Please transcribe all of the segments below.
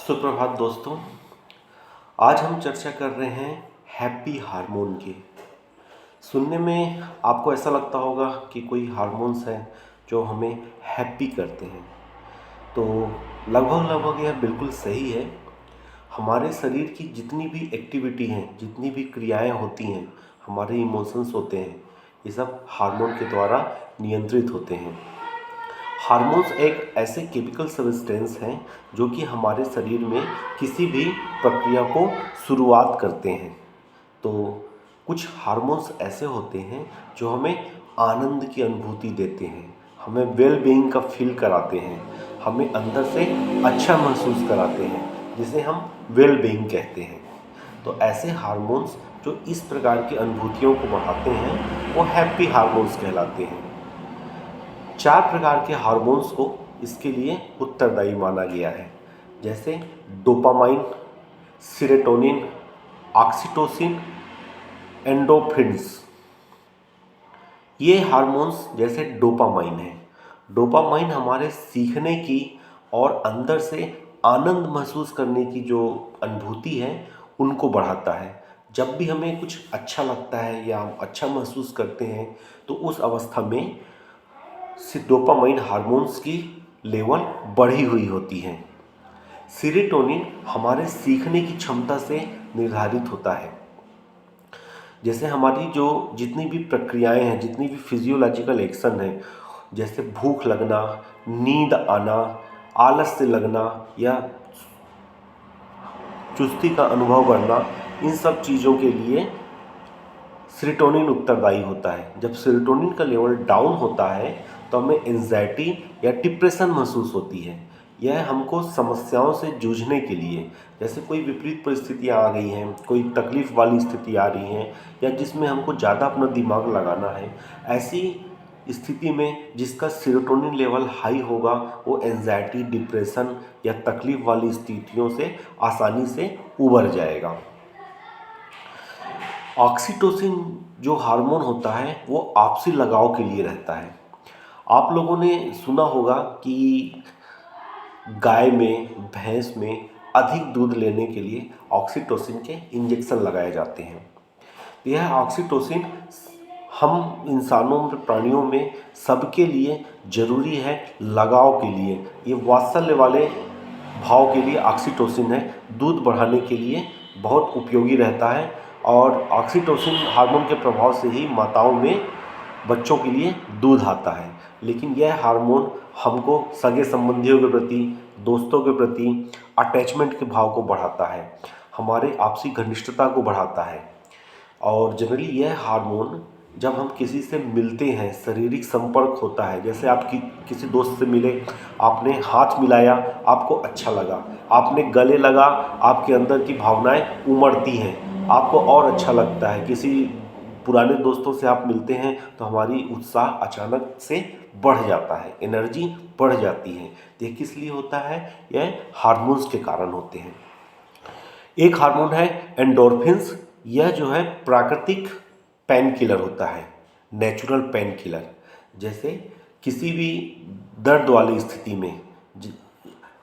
सुप्रभात दोस्तों। आज हम चर्चा कर रहे हैं हैप्पी हार्मोन की। सुनने में आपको ऐसा लगता होगा कि कोई हार्मोन्स हैं जो हमें हैप्पी करते हैं, तो लगभग लगभग यह बिल्कुल सही है। हमारे शरीर की जितनी भी एक्टिविटी हैं, जितनी भी क्रियाएं होती हैं, हमारे इमोशंस होते हैं, ये सब हार्मोन के द्वारा नियंत्रित होते हैं। हार्मोन्स एक ऐसे केमिकल सब्सटेंस हैं जो कि हमारे शरीर में किसी भी प्रक्रिया को शुरुआत करते हैं। तो कुछ हार्मोन्स ऐसे होते हैं जो हमें आनंद की अनुभूति देते हैं, हमें वेल बीइंग का फील कराते हैं, हमें अंदर से अच्छा महसूस कराते हैं, जिसे हम वेल बीइंग कहते हैं। तो ऐसे हार्मोन्स जो इस प्रकार की अनुभूतियों को बढ़ाते हैं वो हैप्पी हार्मोन्स कहलाते हैं। 4 प्रकार के हार्मोन्स को इसके लिए उत्तरदायी माना गया है, जैसे डोपामाइन, सेरोटोनिन, ऑक्सीटोसिन, एंडोर्फिन्स। ये हार्मोन्स जैसे डोपामाइन है। डोपामाइन हमारे सीखने की और अंदर से आनंद महसूस करने की जो अनुभूति है उनको बढ़ाता है। जब भी हमें कुछ अच्छा लगता है या हम अच्छा महसूस करते हैं तो उस अवस्था में डोपामाइन हार्मोन्स की लेवल बढ़ी हुई होती है। सेरोटोनिन हमारे सीखने की क्षमता से निर्धारित होता है। जैसे हमारी जो जितनी भी प्रक्रियाएं हैं, जितनी भी फिजियोलॉजिकल एक्शन है, जैसे भूख लगना, नींद आना, आलस से लगना या चुस्ती का अनुभव करना, इन सब चीज़ों के लिए सेरोटोनिन उत्तरदायी होता है। जब सेरोटोनिन का लेवल डाउन होता है तो हमें एंजाइटी या डिप्रेशन महसूस होती है। यह हमको समस्याओं से जूझने के लिए, जैसे कोई विपरीत परिस्थितियाँ आ गई हैं, कोई तकलीफ़ वाली स्थिति आ रही हैं या जिसमें हमको ज़्यादा अपना दिमाग लगाना है, ऐसी स्थिति में जिसका सेरोटोनिन लेवल हाई होगा वो एंजाइटी, डिप्रेशन या तकलीफ़ वाली स्थितियों से आसानी से उबर जाएगा। ऑक्सीटोसिन जो हार्मोन होता है वो आपसी लगाव के लिए रहता है। आप लोगों ने सुना होगा कि गाय में, भैंस में अधिक दूध लेने के लिए ऑक्सीटोसिन के इंजेक्शन लगाए जाते हैं। यह ऑक्सीटोसिन हम इंसानों में, प्राणियों में सबके लिए ज़रूरी है लगाव के लिए। ये वात्सल्य वाले भाव के लिए ऑक्सीटोसिन है, दूध बढ़ाने के लिए बहुत उपयोगी रहता है। और ऑक्सीटोसिन हार्मोन के प्रभाव से ही माताओं में बच्चों के लिए दूध आता है। लेकिन यह हार्मोन हमको सगे संबंधियों के प्रति, दोस्तों के प्रति अटैचमेंट के भाव को बढ़ाता है, हमारे आपसी घनिष्ठता को बढ़ाता है। और जनरली यह हार्मोन जब हम किसी से मिलते हैं, शारीरिक संपर्क होता है, जैसे आप किसी दोस्त से मिले, आपने हाथ मिलाया, आपको अच्छा लगा, आपने गले लगा, आपके अंदर की भावनाएं उमड़ती हैं, आपको और अच्छा लगता है। किसी पुराने दोस्तों से आप मिलते हैं तो हमारी उत्साह अचानक से बढ़ जाता है, एनर्जी बढ़ जाती है। ये किस लिए होता है? यह हार्मोन्स के कारण होते हैं। एक हार्मोन है एंडोर्फिन्स। यह जो है प्राकृतिक पेन किलर होता है, नेचुरल पेन किलर। जैसे किसी भी दर्द वाली स्थिति में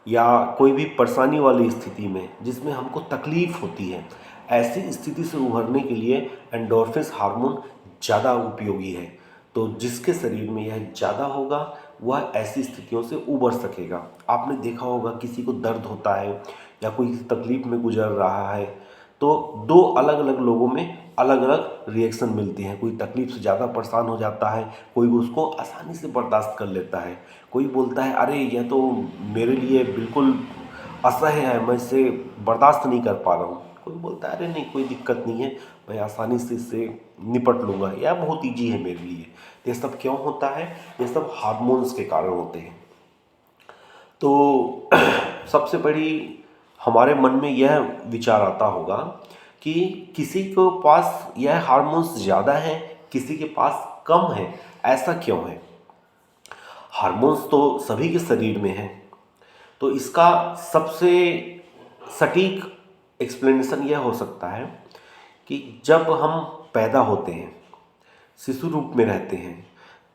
या कोई भी परेशानी वाली स्थिति में जिसमें हमको तकलीफ़ होती है, ऐसी स्थिति से उभरने के लिए एंडोर्फिन्स हार्मोन ज़्यादा उपयोगी है। तो जिसके शरीर में यह ज़्यादा होगा वह ऐसी स्थितियों से उबर सकेगा। आपने देखा होगा किसी को दर्द होता है या कोई तकलीफ़ में गुजर रहा है तो दो अलग अलग लोगों में अलग अलग रिएक्शन मिलती हैं। कोई तकलीफ़ से ज़्यादा परेशान हो जाता है, कोई उसको आसानी से बर्दाश्त कर लेता है, कोई बोलता है अरे यह तो मेरे लिए बिल्कुल असह्य है, मैं इसे बर्दाश्त नहीं कर पा रहा हूँ। कोई बोलता है अरे नहीं, कोई दिक्कत नहीं है, मैं आसानी से इससे निपट लूँगा, यह बहुत ईजी है मेरे लिए। ये सब क्यों होता है? ये सब हार्मोन्स के कारण होते हैं। तो सबसे बड़ी हमारे मन में यह विचार आता होगा कि किसी के पास यह हार्मोन्स ज़्यादा हैं, किसी के पास कम है, ऐसा क्यों है? हार्मोन्स तो सभी के शरीर में हैं। तो इसका सबसे सटीक एक्सप्लेनेशन यह हो सकता है कि जब हम पैदा होते हैं, शिशु रूप में रहते हैं,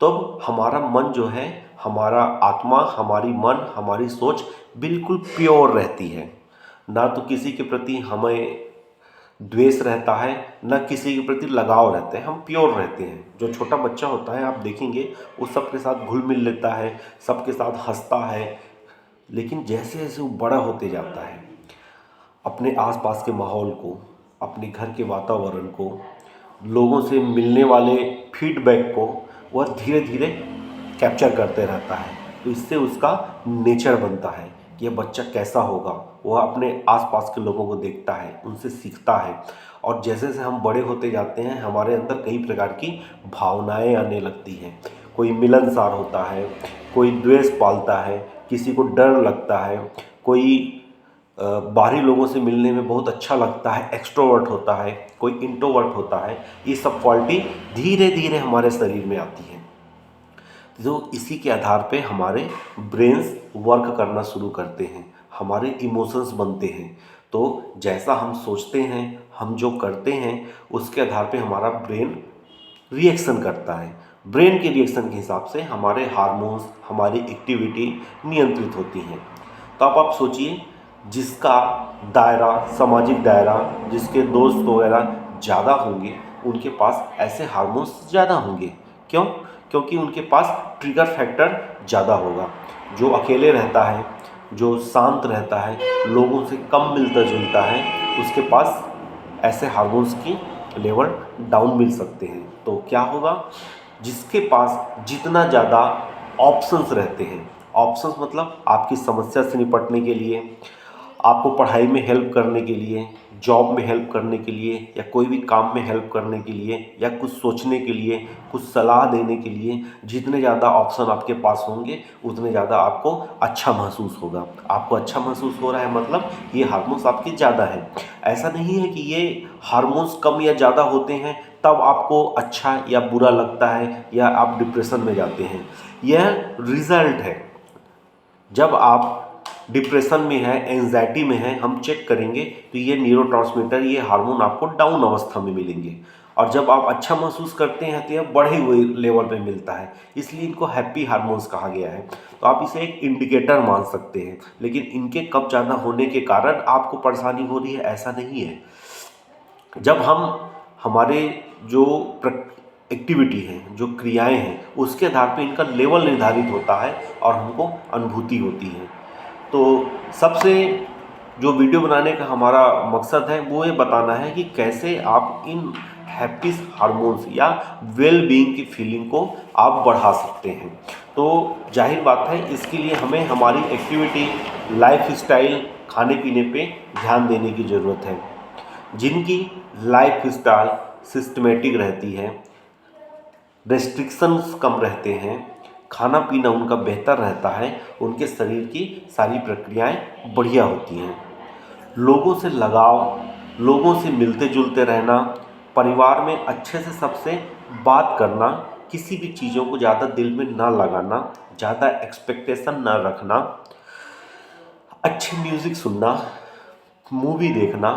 तब हमारा मन जो है, हमारा आत्मा, हमारी मन, हमारी सोच बिल्कुल प्योर रहती है। ना तो किसी के प्रति हमें द्वेष रहता है, ना किसी के प्रति लगाव रहता है, हम प्योर रहते हैं। जो छोटा बच्चा होता है आप देखेंगे वो सबके साथ घुल मिल लेता है, सबके साथ हंसता है। लेकिन जैसे जैसे वो बड़ा होते जाता है, अपने आसपास के माहौल को, अपने घर के वातावरण को, लोगों से मिलने वाले फीडबैक को वह धीरे धीरे कैप्चर करते रहता है। तो इससे उसका नेचर बनता है कि यह बच्चा कैसा होगा। वह अपने आसपास के लोगों को देखता है, उनसे सीखता है, और जैसे जैसे हम बड़े होते जाते हैं हमारे अंदर कई प्रकार की भावनाएं आने लगती हैं। कोई मिलनसार होता है, कोई द्वेष पालता है, किसी को डर लगता है, कोई बाहरी लोगों से मिलने में बहुत अच्छा लगता है, एक्सट्रोवर्ट होता है, कोई इंट्रोवर्ट होता है। ये सब क्वालिटी धीरे धीरे हमारे शरीर में आती है। तो इसी के आधार पे हमारे ब्रेन्स वर्क करना शुरू करते हैं, हमारे इमोशंस बनते हैं। तो जैसा हम सोचते हैं, हम जो करते हैं, उसके आधार पे हमारा ब्रेन रिएक्शन करता है। ब्रेन के रिएक्शन के हिसाब से हमारे हार्मोन्स, हमारी एक्टिविटी नियंत्रित होती हैं। तो आप सोचिए, जिसका दायरा, सामाजिक दायरा, जिसके दोस्त वगैरह ज़्यादा होंगे, उनके पास ऐसे हार्मोन्स ज़्यादा होंगे। क्यों? क्योंकि उनके पास ट्रिगर फैक्टर ज़्यादा होगा। जो अकेले रहता है, जो शांत रहता है, लोगों से कम मिलता जुलता है, उसके पास ऐसे हार्मोन्स की लेवल डाउन मिल सकते हैं। तो क्या होगा? जिसके पास जितना ज़्यादा ऑप्शंस रहते हैं, ऑप्शंस मतलब आपकी समस्या से निपटने के लिए, आपको पढ़ाई में हेल्प करने के लिए, जॉब में हेल्प करने के लिए, या कोई भी काम में हेल्प करने के लिए, या कुछ सोचने के लिए, कुछ सलाह देने के लिए, जितने ज़्यादा ऑप्शन आपके पास होंगे उतने ज़्यादा आपको अच्छा महसूस होगा। आपको अच्छा महसूस हो रहा है मतलब ये हार्मोन्स आपके ज़्यादा हैं। ऐसा नहीं है कि ये हार्मोन्स कम या ज़्यादा होते हैं तब आपको अच्छा या बुरा लगता है या आप डिप्रेशन में जाते हैं। यह रिजल्ट है। जब आप डिप्रेशन में है, एंजाइटी में है, हम चेक करेंगे तो ये न्यूरोट्रांसमीटर, ये हार्मोन आपको डाउन अवस्था में मिलेंगे। और जब आप अच्छा महसूस करते हैं तो यह बढ़े हुए लेवल पे मिलता है, इसलिए इनको हैप्पी हार्मोन्स कहा गया है। तो आप इसे एक इंडिकेटर मान सकते हैं। लेकिन इनके कम ज़्यादा होने के कारण आपको परेशानी हो रही है, ऐसा नहीं है। जब हम हमारे जो एक्टिविटी है, जो क्रियाएं हैं, उसके आधार पे इनका लेवल निर्धारित होता है और हमको अनुभूति होती है। तो सबसे जो वीडियो बनाने का हमारा मकसद है वो ये बताना है कि कैसे आप इन हैप्पी हार्मोन्स या वेल बीइंग की फीलिंग को आप बढ़ा सकते हैं। तो जाहिर बात है, इसके लिए हमें हमारी एक्टिविटी, लाइफ स्टाइल, खाने पीने पे ध्यान देने की ज़रूरत है। जिनकी लाइफ स्टाइल सिस्टमेटिक रहती है, रेस्ट्रिक्शंस कम रहते हैं, खाना पीना उनका बेहतर रहता है, उनके शरीर की सारी प्रक्रियाएं बढ़िया होती हैं। लोगों से लगाव, लोगों से मिलते जुलते रहना, परिवार में अच्छे से सबसे बात करना, किसी भी चीज़ों को ज़्यादा दिल में ना लगाना, ज़्यादा एक्सपेक्टेशन ना रखना, अच्छी म्यूज़िक सुनना, मूवी देखना,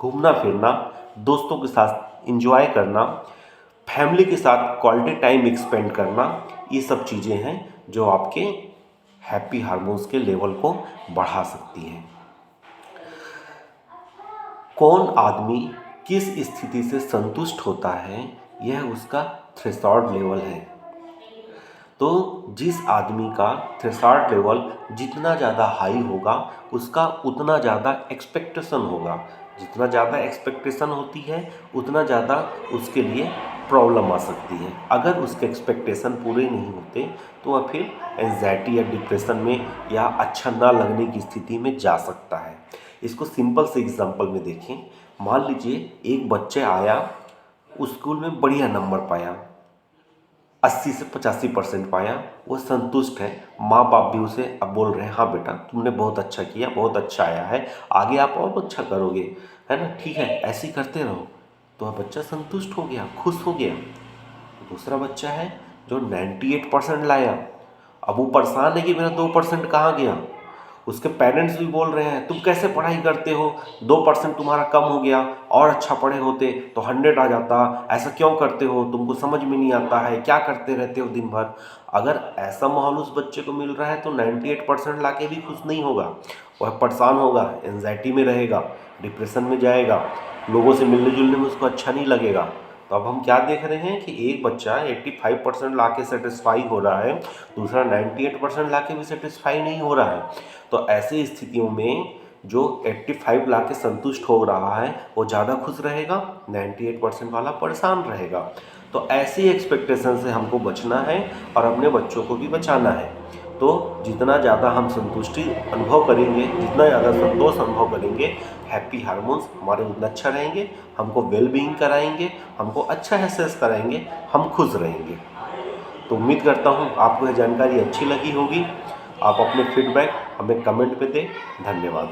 घूमना फिरना, दोस्तों के साथ एंजॉय करना, फैमिली के साथ क्वालिटी टाइम स्पेंड करना, ये सब चीज़ें हैं जो आपके हैप्पी हार्मोन्स के लेवल को बढ़ा सकती हैं। कौन आदमी किस स्थिति से संतुष्ट होता है, यह उसका थ्रेशोल्ड लेवल है। तो जिस आदमी का थ्रेशोल्ड लेवल जितना ज़्यादा हाई होगा, उसका उतना ज़्यादा एक्सपेक्टेशन होगा। जितना ज़्यादा एक्सपेक्टेशन होती है उतना ज़्यादा उसके लिए प्रॉब्लम आ सकती है। अगर उसके एक्सपेक्टेशन पूरे नहीं होते तो वह फिर एंजाइटी या डिप्रेशन में या अच्छा ना लगने की स्थिति में जा सकता है। इसको सिंपल से एग्जांपल में देखें। मान लीजिए एक बच्चा आया, उस स्कूल में बढ़िया नंबर पाया, 80 से 85% पाया, वो संतुष्ट है। माँ बाप भी उसे अब बोल रहे हैं, हाँ बेटा तुमने बहुत अच्छा किया, बहुत अच्छा आया है, आगे आप और अच्छा करोगे, है ना, ठीक है ऐसे ही करते रहो। तो वह बच्चा संतुष्ट हो गया, खुश हो गया। दूसरा बच्चा है जो 98% लाया, अब वो परेशान है कि मेरा 2% कहाँ गया। उसके पेरेंट्स भी बोल रहे हैं तुम कैसे पढ़ाई करते हो, 2% तुम्हारा कम हो गया, और अच्छा पढ़े होते तो 100 आ जाता, ऐसा क्यों करते हो, तुमको समझ में नहीं आता है, क्या करते रहते हो दिन भर। अगर ऐसा माहौल उस बच्चे को मिल रहा है तो 98% लाके भी खुश नहीं होगा, वह परेशान होगा, एंजाइटी में रहेगा, डिप्रेशन में जाएगा, लोगों से मिलने जुलने में उसको अच्छा नहीं लगेगा। तो अब हम क्या देख रहे हैं कि एक बच्चा 85% ला के सेटिस्फाई हो रहा है, दूसरा 98% ला के भी सेटिस्फाई नहीं हो रहा है। तो ऐसी स्थितियों में जो 85 ला के संतुष्ट हो रहा है वो ज़्यादा खुश रहेगा, 98% वाला परेशान रहेगा। तो ऐसी एक्सपेक्टेशन से हमको बचना है और अपने बच्चों को भी बचाना है। तो जितना ज़्यादा हम संतुष्टि अनुभव करेंगे, जितना ज़्यादा संतोष अनुभव करेंगे, हैप्पी हार्मोन्स हमारे उतना अच्छा रहेंगे, हमको वेल बीइंग कराएंगे, हमको अच्छा एहसास कराएंगे, हम खुश रहेंगे। तो उम्मीद करता हूँ आपको यह जानकारी अच्छी लगी होगी। आप अपने फीडबैक हमें कमेंट पे दें। धन्यवाद।